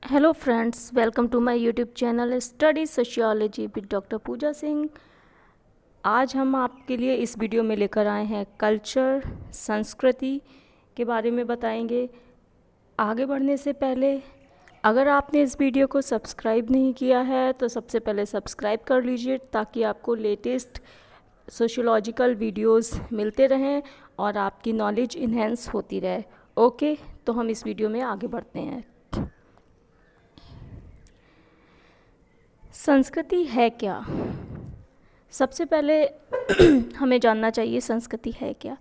Hello friends, welcome to my YouTube channel study sociology with doctor Pooja Singh. आज हम आपके लिए इस वीडियो में लेकर आए हैं कल्चर, संस्कृति के बारे में बताएंगे। आगे बढ़ने से पहले अगर आपने इस वीडियो को सब्सक्राइब नहीं किया है तो सबसे पहले सब्सक्राइब कर लीजिए ताकि आपको लेटेस्ट सोशियोलॉजिकल वीडियोस मिलते रहें और आपकी नॉलेज इन्हेंस होती रहे। ओके, तो हम इस वीडियो में आगे बढ़ते हैं। संस्कृति है क्या? सबसे पहले हमें जानना चाहिए संस्कृति है क्या।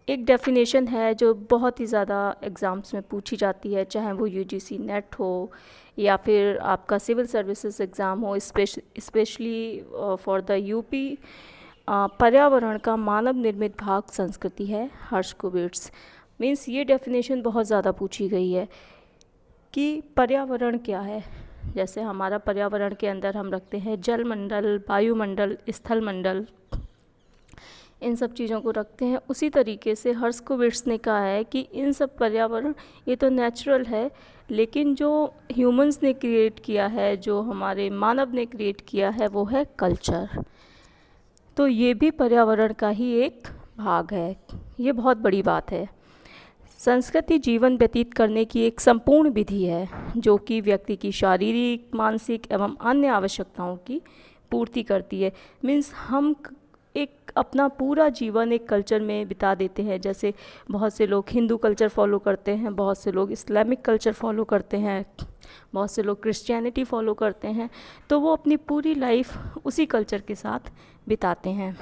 एक डेफिनेशन है जो बहुत ही ज़्यादा एग्ज़ाम्स में पूछी जाती है, चाहे वो यूजीसी नेट हो या फिर आपका सिविल सर्विसेज एग्ज़ाम हो, स्पेशली फॉर द यूपी। पर्यावरण का मानव निर्मित भाग संस्कृति है, हर्षकोविट्ज़। मीन्स ये डेफिनेशन बहुत ज़्यादा पूछी गई है कि पर्यावरण क्या है। जैसे हमारा पर्यावरण के अंदर हम रखते हैं जल मंडल, वायुमंडल, स्थल मंडल, इन सब चीज़ों को रखते हैं। उसी तरीके से हर्षकोविट्ज़ ने कहा है कि इन सब पर्यावरण ये तो नेचुरल है, लेकिन जो ह्यूमंस ने क्रिएट किया है, जो हमारे मानव ने क्रिएट किया है, वो है कल्चर। तो ये भी पर्यावरण का ही एक भाग है। ये बहुत बड़ी बात है। संस्कृति जीवन व्यतीत करने की एक संपूर्ण विधि है जो कि व्यक्ति की शारीरिक, मानसिक एवं अन्य आवश्यकताओं की पूर्ति करती है। मीन्स हम एक अपना पूरा जीवन एक कल्चर में बिता देते हैं। जैसे बहुत से लोग हिंदू कल्चर फॉलो करते हैं, बहुत से लोग इस्लामिक कल्चर फॉलो करते हैं, बहुत से लोग क्रिश्चियनिटी फॉलो करते हैं। तो वो अपनी पूरी लाइफ उसी कल्चर के साथ बिताते हैं।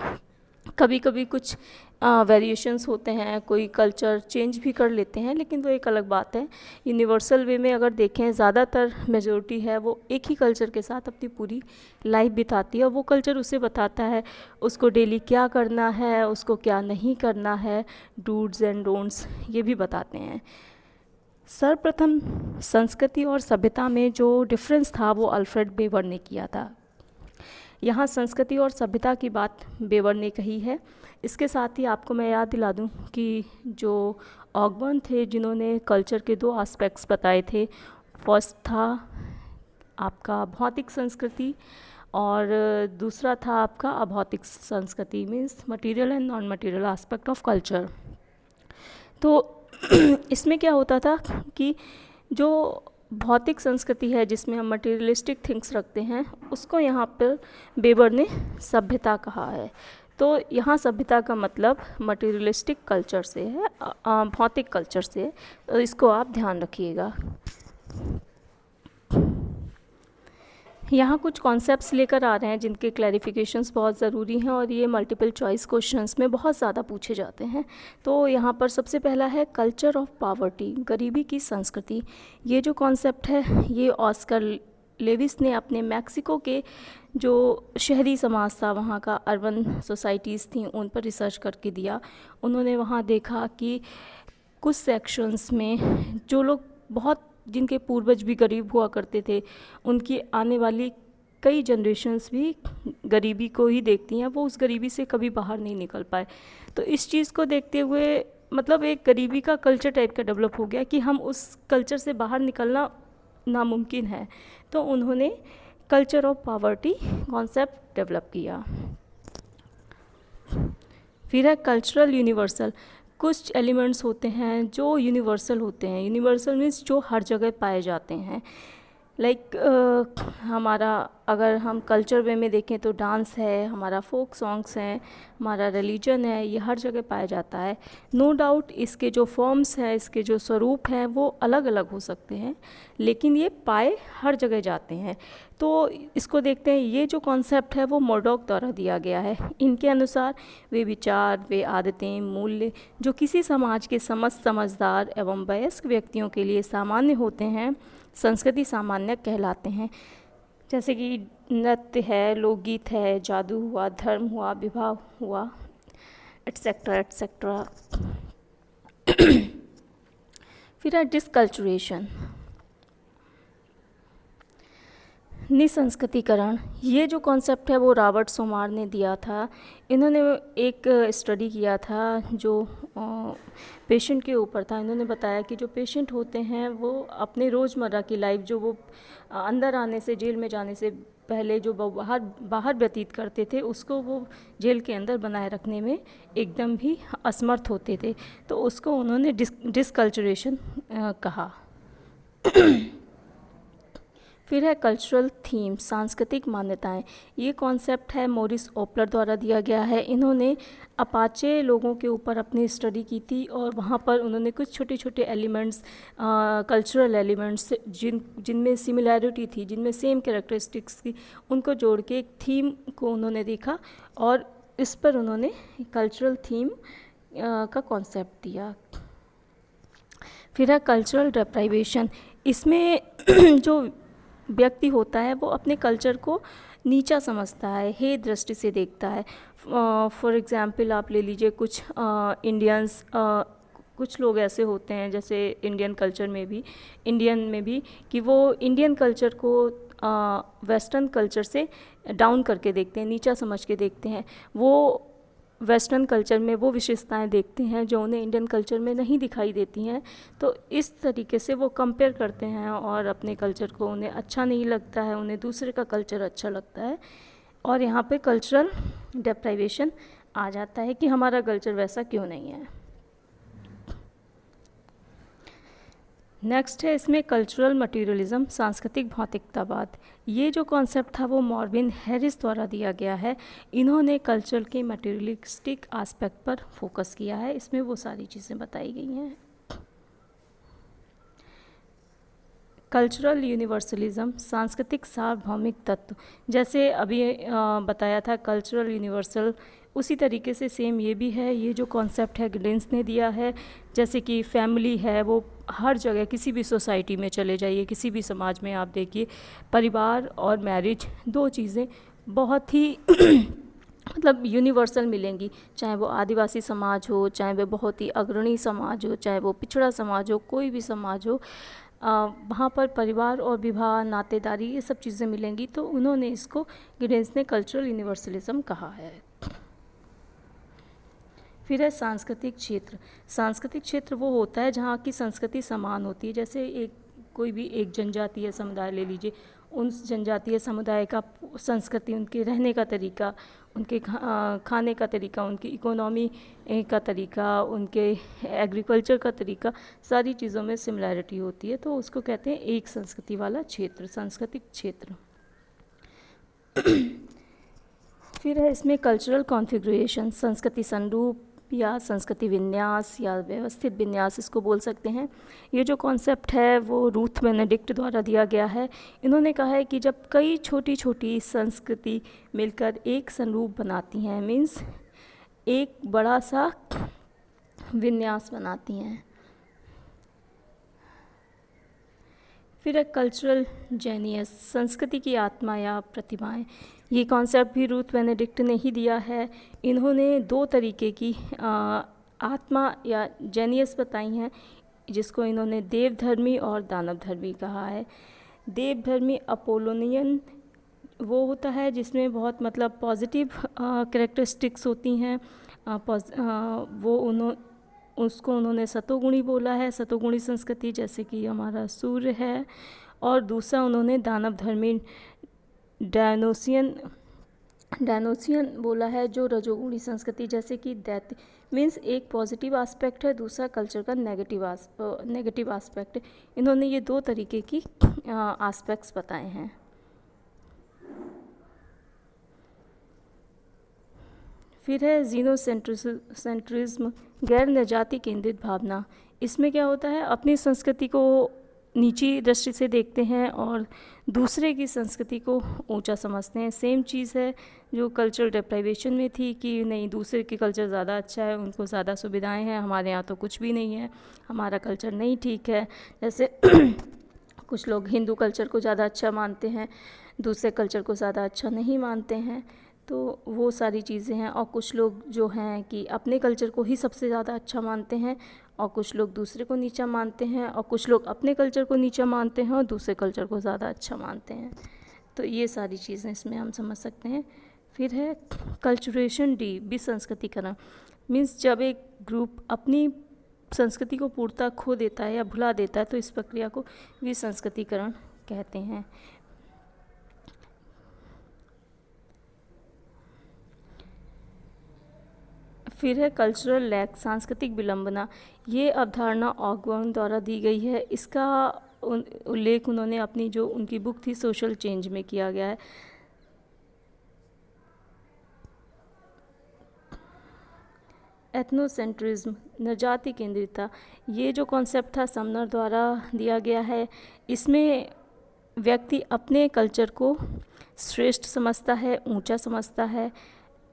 कभी कभी कुछ वेरिएशंस होते हैं, कोई कल्चर चेंज भी कर लेते हैं, लेकिन वो एक अलग बात है। यूनिवर्सल वे में अगर देखें, ज़्यादातर मेजॉरिटी है वो एक ही कल्चर के साथ अपनी पूरी लाइफ बिताती है और वो कल्चर उसे बताता है उसको डेली क्या करना है, उसको क्या नहीं करना है, डूज एंड डोंट्स ये भी बताते हैं। सर्वप्रथम संस्कृति और सभ्यता में जो डिफरेंस था वो अल्फ्रेड बेवर ने किया था। यहाँ संस्कृति और सभ्यता की बात बेवर ने कही है। इसके साथ ही आपको मैं याद दिला दूँ कि जो ऑगबर्न थे जिन्होंने कल्चर के दो एस्पेक्ट्स बताए थे, फर्स्ट था आपका भौतिक संस्कृति और दूसरा था आपका अभौतिक संस्कृति, means material and non material aspect of culture. तो इसमें क्या होता था कि जो भौतिक संस्कृति है जिसमें हम मटेरियलिस्टिक थिंग्स रखते हैं, उसको यहाँ पर बेबर ने सभ्यता कहा है। तो यहाँ सभ्यता का मतलब मटेरियलिस्टिक कल्चर से है, भौतिक कल्चर से है। तो इसको आप ध्यान रखिएगा। यहाँ कुछ कॉन्सेप्ट्स लेकर आ रहे हैं जिनके क्लैरिफिकेशंस बहुत ज़रूरी हैं और ये मल्टीपल चॉइस क्वेश्चंस में बहुत ज़्यादा पूछे जाते हैं। तो यहाँ पर सबसे पहला है कल्चर ऑफ पॉवर्टी, गरीबी की संस्कृति। ये जो कॉन्सेप्ट है ये ऑस्कर लेविस ने अपने मैक्सिको के जो शहरी समाज था, वहाँ का अर्बन सोसाइटीज़ थी, उन पर रिसर्च करके दिया। उन्होंने वहाँ देखा कि कुछ सेक्शंस में जो लोग बहुत जिनके पूर्वज भी गरीब हुआ करते थे, उनकी आने वाली कई जनरेशन्स भी गरीबी को ही देखती हैं, वो उस गरीबी से कभी बाहर नहीं निकल पाए। तो इस चीज़ को देखते हुए मतलब एक गरीबी का कल्चर टाइप का डेवलप हो गया कि हम उस कल्चर से बाहर निकलना नामुमकिन है। तो उन्होंने culture of poverty concept develop किया। फिर है कल्चरल यूनिवर्सल। कुछ एलिमेंट्स होते हैं जो यूनिवर्सल होते हैं। यूनिवर्सल मीन्स जो हर जगह पाए जाते हैं। लाइक हमारा अगर हम कल्चर वे में देखें तो डांस है, हमारा फोक सॉन्ग्स हैं, हमारा रिलीजन है, ये हर जगह पाया जाता है। नो डाउट इसके जो फॉर्म्स हैं, इसके जो स्वरूप हैं वो अलग अलग हो सकते हैं, लेकिन ये पाए हर जगह जाते हैं। तो इसको देखते हैं, ये जो कॉन्सेप्ट है वो मोर्डॉक द्वारा दिया गया है। इनके अनुसार वे विचार, वे आदतें, मूल्य जो किसी समाज के समझदार एवं वयस्क व्यक्तियों के लिए सामान्य होते हैं, संस्कृति सामान्य कहलाते हैं। जैसे कि नृत्य है, लोकगीत है, जादू हुआ, धर्म हुआ, विवाह हुआ, एट्सेट्रा एट्सेट्रा। फिर है डिसकल्चरेशन। निसंस्कृतिकरण, ये जो कॉन्सेप्ट है वो रॉबर्ट सोमार ने दिया था। इन्होंने एक स्टडी किया था जो पेशेंट के ऊपर था। इन्होंने बताया कि जो पेशेंट होते हैं वो अपने रोज़मर्रा की लाइफ जो वो अंदर आने से, जेल में जाने से पहले जो बाहर बाहर व्यतीत करते थे, उसको वो जेल के अंदर बनाए रखने में एकदम भी असमर्थ होते थे। तो उसको उन्होंने डिसकल्चरेशन कहा। फिर है कल्चरल थीम, सांस्कृतिक मान्यताएं। ये कॉन्सेप्ट है मॉरिस ओपलर द्वारा दिया गया है। इन्होंने अपाचे लोगों के ऊपर अपनी स्टडी की थी और वहाँ पर उन्होंने कुछ छोटे छोटे एलिमेंट्स, कल्चरल एलिमेंट्स जिनमें सिमिलैरिटी थी, जिनमें सेम कैरेक्टरिस्टिक्स थी, उनको जोड़ के एक थीम को उन्होंने देखा और इस पर उन्होंने कल्चरल थीम का कॉन्सेप्ट दिया। फिर है कल्चरल डेप्राइवेशन। इसमें जो व्यक्ति होता है वो अपने कल्चर को नीचा समझता है, हे दृष्टि से देखता है। फॉर एग्ज़ाम्पल आप ले लीजिए कुछ इंडियंस, कुछ लोग ऐसे होते हैं जैसे इंडियन में भी कि वो इंडियन कल्चर को वेस्टर्न कल्चर से डाउन करके देखते हैं, नीचा समझ के देखते हैं। वो वेस्टर्न कल्चर में वो विशेषताएं देखते हैं जो उन्हें इंडियन कल्चर में नहीं दिखाई देती हैं। तो इस तरीके से वो कंपेयर करते हैं और अपने कल्चर को उन्हें अच्छा नहीं लगता है, उन्हें दूसरे का कल्चर अच्छा लगता है और यहाँ पे कल्चरल डेप्राइवेशन आ जाता है कि हमारा कल्चर वैसा क्यों नहीं है। नेक्स्ट है इसमें कल्चरल मटीरियलिज्म, सांस्कृतिक भौतिकतावाद। ये जो कॉन्सेप्ट था वो मॉर्विन हैरिस द्वारा दिया गया है। इन्होंने कल्चर के मटीरियलिस्टिक एस्पेक्ट पर फोकस किया है। इसमें वो सारी चीज़ें बताई गई हैं। कल्चरल यूनिवर्सलिज्म, सांस्कृतिक सार्वभौमिक तत्व। जैसे अभी बताया था कल्चरल यूनिवर्सल, उसी तरीके से सेम ये भी है। ये जो कॉन्सेप्ट है गिलेंस ने दिया है। जैसे कि फैमिली है वो हर जगह, किसी भी सोसाइटी में चले जाइए, किसी भी समाज में आप देखिए, परिवार और मैरिज दो चीज़ें बहुत ही मतलब यूनिवर्सल मिलेंगी। चाहे वो आदिवासी समाज हो, चाहे वो बहुत ही अग्रणी समाज हो, चाहे वो पिछड़ा समाज हो, कोई भी समाज हो, वहाँ पर परिवार और विवाह, नातेदारी, ये सब चीज़ें मिलेंगी। तो उन्होंने इसको, गिलेंस ने कल्चरल यूनिवर्सलिज्म कहा है। फिर है सांस्कृतिक क्षेत्र। सांस्कृतिक क्षेत्र वो होता है जहाँ की संस्कृति समान होती है। जैसे कोई भी एक जनजातीय समुदाय ले लीजिए, उन जनजातीय समुदाय का संस्कृति, उनके रहने का तरीका, उनके खाने का तरीका, उनकी इकोनॉमी का तरीका, उनके एग्रीकल्चर का तरीका, सारी चीज़ों में सिमिलैरिटी होती है। तो उसको कहते हैं एक संस्कृति वाला क्षेत्र, सांस्कृतिक क्षेत्र। फिर है इसमें कल्चरल कॉन्फ़िगरेशन, संस्कृति संरूप या संस्कृति विन्यास या व्यवस्थित विन्यास इसको बोल सकते हैं। ये जो कॉन्सेप्ट है वो रूथ बेनेडिक्ट द्वारा दिया गया है। इन्होंने कहा है कि जब कई छोटी छोटी संस्कृति मिलकर एक संरूप बनाती हैं, मीन्स एक बड़ा सा विन्यास बनाती हैं। फिर है कल्चरल जेनियस, संस्कृति की आत्मा या प्रतिभाएं। ये कॉन्सेप्ट भी रूथ बेनेडिक्ट ने ही दिया है। इन्होंने दो तरीके की आत्मा या जेनियस बताई हैं, जिसको इन्होंने देवधर्मी और दानवधर्मी कहा है। देवधर्मी अपोलोनियन वो होता है जिसमें बहुत मतलब पॉजिटिव कैरेक्टरिस्टिक्स होती हैं। उसको उन्होंने सतोगुणी बोला है, सतोगुणी संस्कृति, जैसे कि हमारा सूर्य है। और दूसरा उन्होंने दानवधर्मी डायनोसियन बोला है, जो रजोगुणी संस्कृति, जैसे कि दैत्य, मीन्स एक पॉजिटिव एस्पेक्ट है, दूसरा कल्चर का नेगेटिव एस्पेक्ट। इन्होंने ये दो तरीके की एस्पेक्ट्स बताए हैं। फिर है जीनोसेंट्रिज्म, गैर निजाति केंद्रित भावना। इसमें क्या होता है, अपनी संस्कृति को नीची दृष्टि से देखते हैं और दूसरे की संस्कृति को ऊंचा समझते हैं। सेम चीज़ है जो कल्चरल डेप्राइवेशन में थी कि नहीं, दूसरे की कल्चर ज़्यादा अच्छा है, उनको ज़्यादा सुविधाएं हैं, हमारे यहाँ तो कुछ भी नहीं है, हमारा कल्चर नहीं ठीक है। जैसे कुछ लोग हिंदू कल्चर को ज़्यादा अच्छा मानते हैं, दूसरे कल्चर को ज़्यादा अच्छा नहीं मानते हैं। तो वो सारी चीज़ें हैं। और कुछ लोग जो हैं कि अपने कल्चर को ही सबसे ज़्यादा अच्छा मानते हैं और कुछ लोग दूसरे को नीचा मानते हैं, और कुछ लोग अपने कल्चर को नीचा मानते हैं और दूसरे कल्चर को ज़्यादा अच्छा मानते हैं। तो ये सारी चीज़ें इसमें हम समझ सकते हैं। फिर है कल्चरेशन डी, विसंस्कृतिकरण। मीन्स जब एक ग्रुप अपनी संस्कृति को पूर्णतः खो देता है या भुला देता है तो इस प्रक्रिया को विसंस्कृतिकरण कहते हैं। फिर है कल्चरल लैग, सांस्कृतिक विलंबना। ये अवधारणा ऑगबर्न द्वारा दी गई है। इसका उल्लेख उन्होंने अपनी जो उनकी बुक थी सोशल चेंज में किया गया है। एथनोसेंट्रिज्म, नरजाति केंद्रितता, ये जो कॉन्सेप्ट था समनर द्वारा दिया गया है। इसमें व्यक्ति अपने कल्चर को श्रेष्ठ समझता है, ऊंचा समझता है,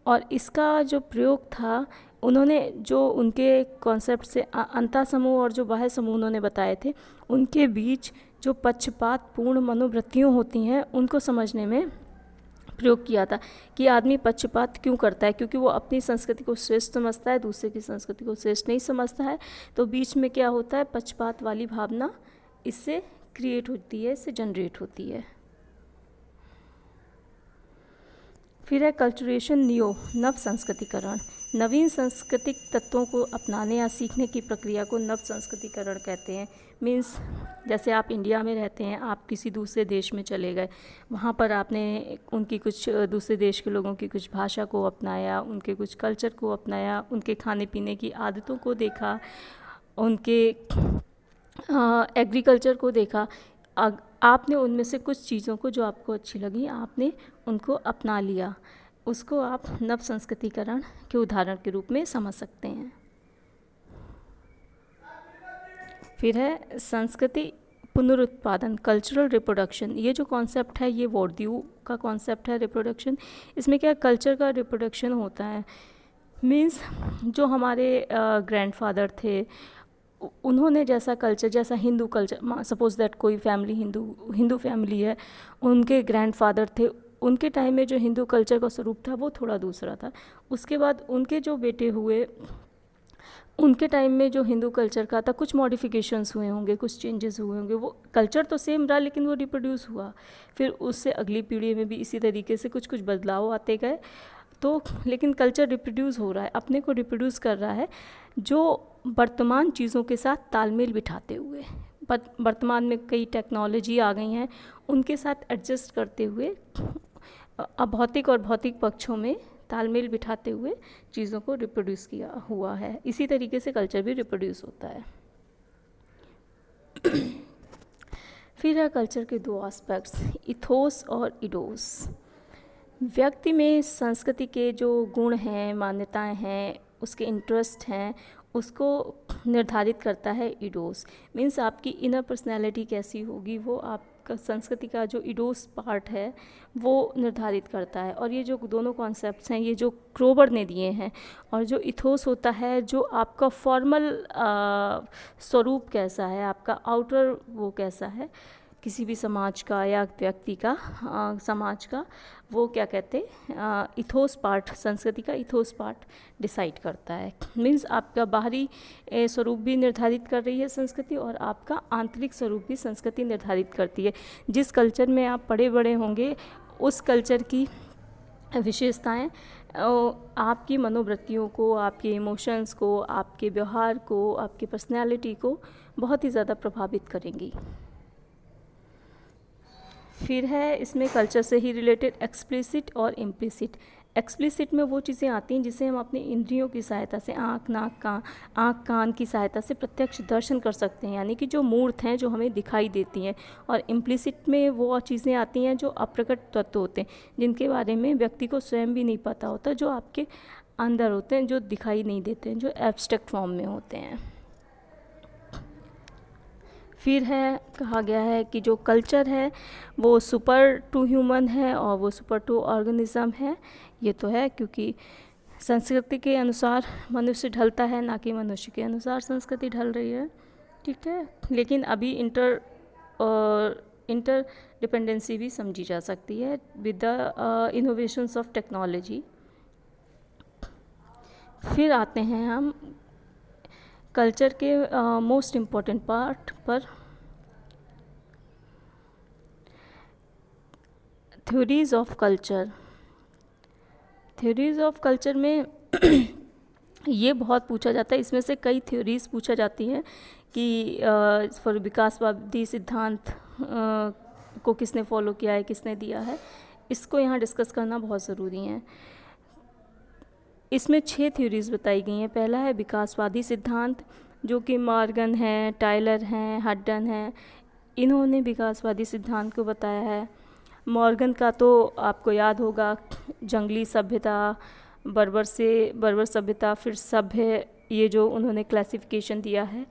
और इसका जो प्रयोग था उन्होंने जो उनके कॉन्सेप्ट से अंतः समूह और जो बाह्य समूह उन्होंने बताए थे उनके बीच जो पक्षपातपूर्ण मनोवृत्तियों होती हैं उनको समझने में प्रयोग किया था कि आदमी पक्षपात क्यों करता है, क्योंकि वो अपनी संस्कृति को श्रेष्ठ समझता है, दूसरे की संस्कृति को श्रेष्ठ नहीं समझता है। तो बीच में क्या होता है, पक्षपात वाली भावना इससे क्रिएट होती है, इससे जनरेट होती है। फिर है कल्चरेशन नियो, नव संस्कृतिकरण। नवीन सांस्कृतिक तत्वों को अपनाने या सीखने की प्रक्रिया को नव संस्कृतिकरण कहते हैं। मीन्स जैसे आप इंडिया में रहते हैं, आप किसी दूसरे देश में चले गए, वहाँ पर आपने उनकी कुछ दूसरे देश के लोगों की कुछ भाषा को अपनाया, उनके कुछ कल्चर को अपनाया, उनके खाने पीने की आदतों को देखा, उनके एग्रीकल्चर को देखा। आपने उनमें से कुछ चीज़ों को जो आपको अच्छी लगी आपने उनको अपना लिया, उसको आप नव संस्कृतिकरण के उदाहरण के रूप में समझ सकते हैं। फिर है संस्कृति पुनरुत्पादन, कल्चरल रिप्रोडक्शन। ये जो कॉन्सेप्ट है ये बोर्डियू का कॉन्सेप्ट है, रिप्रोडक्शन। इसमें क्या कल्चर का रिप्रोडक्शन होता है। मीन्स जो हमारे ग्रैंडफादर थे उन्होंने जैसा कल्चर, जैसा हिंदू कल्चर, सपोज दैट कोई फैमिली हिंदू फैमिली है, उनके ग्रैंडफादर थे, उनके टाइम में जो हिंदू कल्चर का स्वरूप था वो थोड़ा दूसरा था। उसके बाद उनके जो बेटे हुए, उनके टाइम में जो हिंदू कल्चर का था कुछ मॉडिफिकेशंस हुए होंगे, कुछ चेंजेस हुए होंगे। वो कल्चर तो सेम रहा लेकिन वो रिप्रोड्यूस हुआ। फिर उससे अगली पीढ़ी में भी इसी तरीके से कुछ कुछ बदलाव आते गए। तो लेकिन कल्चर रिप्रोड्यूस हो रहा है, अपने को रिप्रोड्यूस कर रहा है, जो वर्तमान चीज़ों के साथ तालमेल बिठाते हुए। वर्तमान में कई टेक्नोलॉजी आ गई हैं, उनके साथ एडजस्ट करते हुए अभौतिक और भौतिक पक्षों में तालमेल बिठाते हुए चीज़ों को रिप्रोड्यूस किया हुआ है। इसी तरीके से कल्चर भी रिप्रोड्यूस होता है। फिर है कल्चर के दो एस्पेक्ट्स, इथोस और इडोस। व्यक्ति में संस्कृति के जो गुण हैं, मान्यताएं हैं, उसके इंटरेस्ट हैं, उसको निर्धारित करता है इडोस। मीन्स आपकी इनर पर्सनैलिटी कैसी होगी वो आपका संस्कृति का जो इडोस पार्ट है वो निर्धारित करता है। और ये जो दोनों कॉन्सेप्ट्स हैं ये जो क्रोबर ने दिए हैं, और जो इथोस होता है जो आपका फॉर्मल स्वरूप कैसा है, आपका आउटर वो कैसा है किसी भी समाज का या व्यक्ति का, समाज का, वो क्या कहते हैं इथोस पार्ट, संस्कृति का इथोस पार्ट डिसाइड करता है। मीन्स आपका बाहरी स्वरूप भी निर्धारित कर रही है संस्कृति, और आपका आंतरिक स्वरूप भी संस्कृति निर्धारित करती है। जिस कल्चर में आप पड़े बड़े होंगे उस कल्चर की विशेषताएं आपकी मनोवृत्तियों को, आपके इमोशंस को, आपके व्यवहार को, आपकी पर्सनैलिटी को बहुत ही ज़्यादा प्रभावित करेंगी। फिर है इसमें कल्चर से ही रिलेटेड एक्सप्लिसिट और इम्प्लिसिट। एक्सप्लिसिट में वो चीज़ें आती हैं जिसे हम अपने इंद्रियों की सहायता से, आँख कान की सहायता से प्रत्यक्ष दर्शन कर सकते हैं, यानी कि जो मूर्त हैं, जो हमें दिखाई देती हैं। और इम्प्लिसिट में वो चीज़ें आती हैं जो अप्रकट तत्व होते हैं, जिनके बारे में व्यक्ति को स्वयं भी नहीं पता होता, जो आपके अंदर होते हैं, जो दिखाई नहीं देते हैं, जो एब्स्ट्रैक्ट फॉर्म में होते हैं। फिर है कहा गया है कि जो कल्चर है वो सुपर टू ह्यूमन है और वो सुपर टू ऑर्गेनिज्म है। ये तो है क्योंकि संस्कृति के अनुसार मनुष्य ढलता है, ना कि मनुष्य के अनुसार संस्कृति ढल रही है। ठीक है, लेकिन अभी इंटर डिपेंडेंसी भी समझी जा सकती है with the innovations of technology. फिर आते हैं हम कल्चर के मोस्ट इम्पॉर्टेंट पार्ट पर, theories of culture. Theories of culture में ये बहुत पूछा जाता है, इसमें से कई थ्योरीज़ पूछा जाती हैं कि फॉर विकासवादी सिद्धांत को किसने फॉलो किया है, किसने दिया है, इसको यहाँ डिस्कस करना बहुत ज़रूरी है। इसमें 6 थ्योरीज़ बताई गई हैं। पहला है विकासवादी सिद्धांत, जो कि मॉर्गन है, टाइलर हैं, हड्डन हैं, इन्होंने विकासवादी सिद्धांत को बताया है। मॉर्गन का तो आपको याद होगा, जंगली सभ्यता, बर्बर सभ्यता, फिर सभ्य, ये जो उन्होंने क्लासिफिकेशन दिया है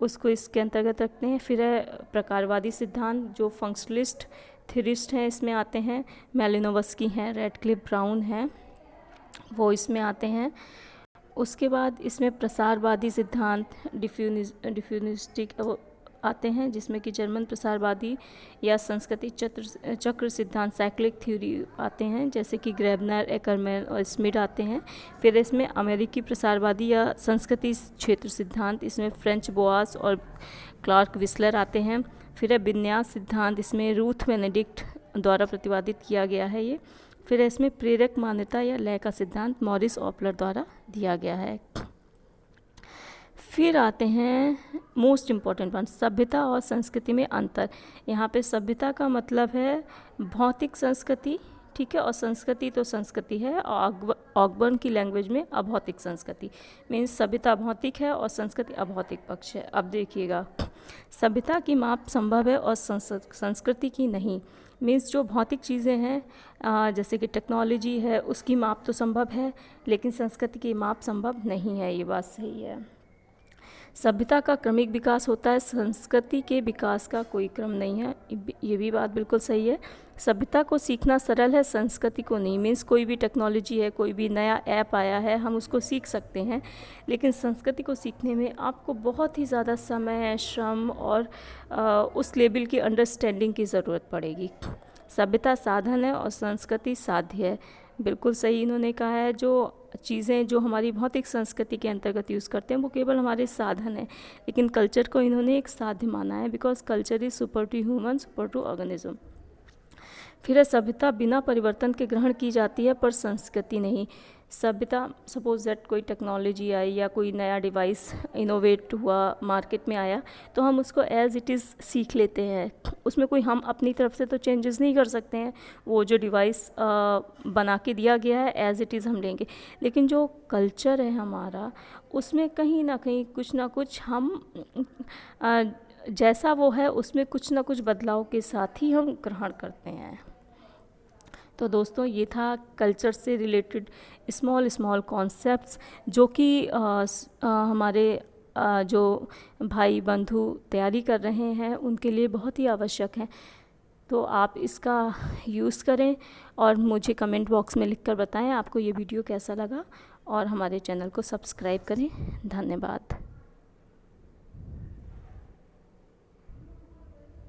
उसको इसके अंतर्गत रखते हैं। फिर है प्रकारवादी सिद्धांत, जो फंक्शनलिस्ट थ्योरिस्ट हैं इसमें आते हैं, मैलिनोवस्की हैं, रेडक्लिफ ब्राउन हैं, वो इसमें आते हैं। उसके बाद इसमें प्रसारवादी सिद्धांत, डिफ्यूनिस्टिक आते हैं, जिसमें कि जर्मन प्रसारवादी या संस्कृति चक्र सिद्धांत, साइक्लिक थ्योरी आते हैं, जैसे कि ग्रेबनर, एकरमैन और स्मिड आते हैं। फिर इसमें अमेरिकी प्रसारवादी या संस्कृति क्षेत्र सिद्धांत, इसमें फ्रेंच बोआस और क्लार्क विस्लर आते हैं। फिर है विन्यास सिद्धांत, इसमें रूथ बेनेडिक्ट द्वारा प्रतिपादित किया गया है ये। फिर इसमें प्रेरक मान्यता या लय का सिद्धांत मॉरिस ऑपलर द्वारा दिया गया है। फिर आते हैं मोस्ट इम्पॉर्टेंट पॉइंट, सभ्यता और संस्कृति में अंतर। यहाँ पे सभ्यता का मतलब है भौतिक संस्कृति, ठीक है, और संस्कृति तो संस्कृति है, और ऑगबर्न की लैंग्वेज में अभौतिक संस्कृति, मीन्स सभ्यता भौतिक है और संस्कृति अभौतिक पक्ष है। अब देखिएगा, सभ्यता की माप संभव है और संस्कृति की नहीं, मीन्स जो भौतिक चीज़ें हैं जैसे कि टेक्नोलॉजी है, उसकी माप तो संभव है, लेकिन संस्कृति की माप संभव नहीं है, ये बात सही है। सभ्यता का क्रमिक विकास होता है, संस्कृति के विकास का कोई क्रम नहीं है, ये भी बात बिल्कुल सही है। सभ्यता को सीखना सरल है, संस्कृति को नहीं, मीन्स कोई भी टेक्नोलॉजी है, कोई भी नया ऐप आया है, हम उसको सीख सकते हैं, लेकिन संस्कृति को सीखने में आपको बहुत ही ज़्यादा समय, श्रम और उस लेवल की अंडरस्टैंडिंग की ज़रूरत पड़ेगी। सभ्यता साधन है और संस्कृति साध्य है, बिल्कुल सही इन्होंने कहा है। जो चीज़ें जो हमारी भौतिक संस्कृति के अंतर्गत यूज़ करते हैं वो केवल हमारे साधन हैं, लेकिन कल्चर को इन्होंने एक साध्य माना है, because culture is super to human, super to organism. फिर सभ्यता बिना परिवर्तन के ग्रहण की जाती है, पर संस्कृति नहीं। सभ्यता, सपोज दैट कोई टेक्नोलॉजी आई या कोई नया डिवाइस इनोवेट हुआ, मार्केट में आया, तो हम उसको एज़ इट इज़ सीख लेते हैं, उसमें कोई हम अपनी तरफ से तो चेंजेस नहीं कर सकते हैं, वो जो डिवाइस बना के दिया गया है एज़ इट इज़ हम लेंगे। लेकिन जो कल्चर है हमारा, उसमें कहीं ना कहीं कुछ ना कुछ हम जैसा वो है उसमें कुछ ना कुछ बदलाव के साथ ही हम ग्रहण करते हैं। तो दोस्तों, ये था कल्चर से रिलेटेड स्मॉल कॉन्सेप्ट्स, जो कि हमारे जो भाई बंधु तैयारी कर रहे हैं उनके लिए बहुत ही आवश्यक है। तो आप इसका यूज़ करें और मुझे कमेंट बॉक्स में लिखकर बताएं आपको ये वीडियो कैसा लगा, और हमारे चैनल को सब्सक्राइब करें। धन्यवाद।